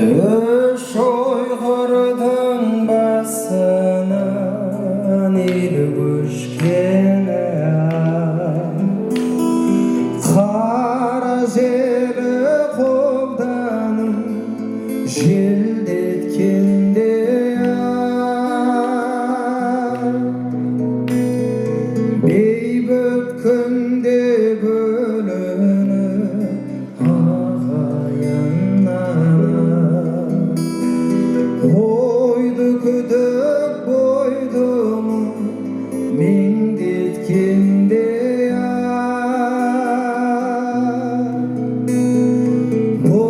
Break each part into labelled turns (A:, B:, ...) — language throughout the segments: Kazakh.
A: Үш ойғырдың басынан ел көшкені қара желі қолданып желдеткенде бейбіт күнде бөлініп ағайыннан ойды күдік бойдымы меңдеткенде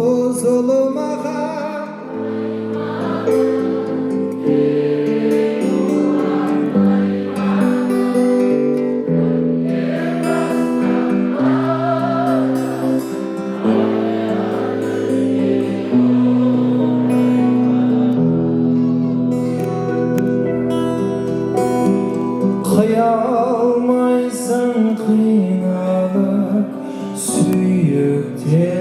A: бұзылмаған қия алмайсың қиналып сүйіктелді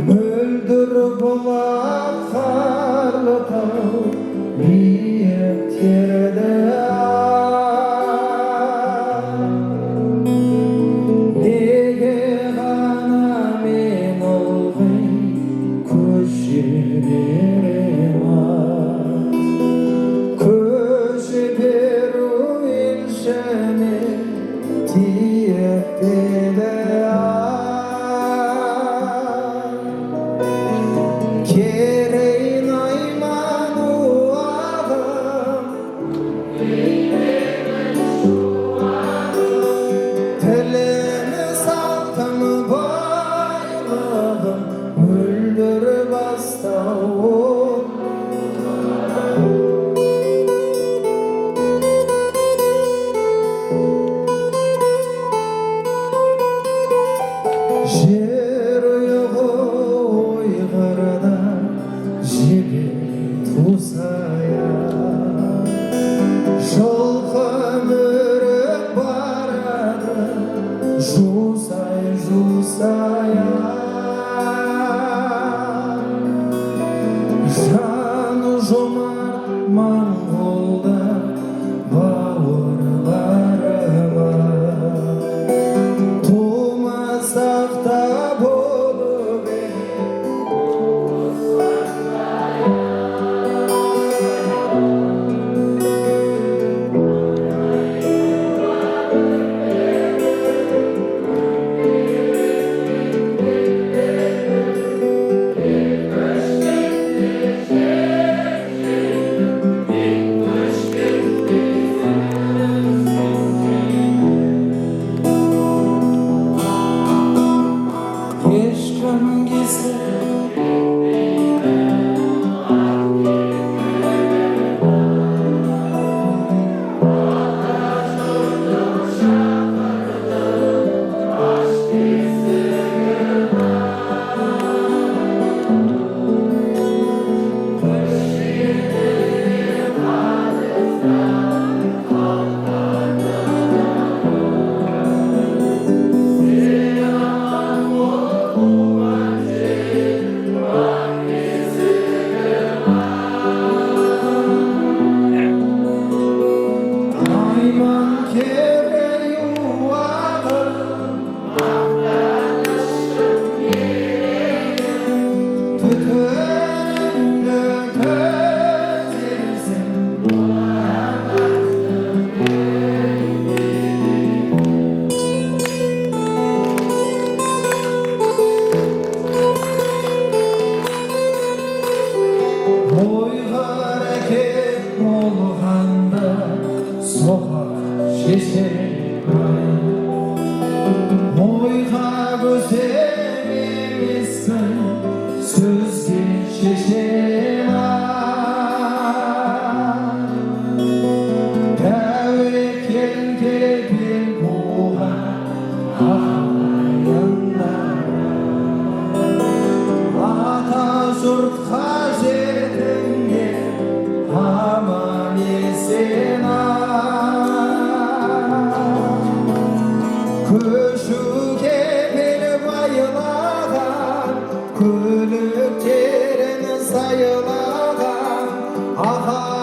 A: мөлдір бұлақ қарлы тау биіктерді неге ғана мен ылғи көше беремін көше беру елшіме тиіппеді керей найман уағым тіліміз алтын байлығым мөлдір бастауым жер ұйығы ойғырда жебе тусая жылқы мөрік барады жусай жусая жаны жомарт моңғолда бауырларыма тумасақта болып ешкім келсе ойға көсем емеспін сөзге шешем тәуекелге бел буған ағайындар ата жұртқа жетіңдер аман есен Kuşu kepil bayılagan, kulüp terin sayılagan, aha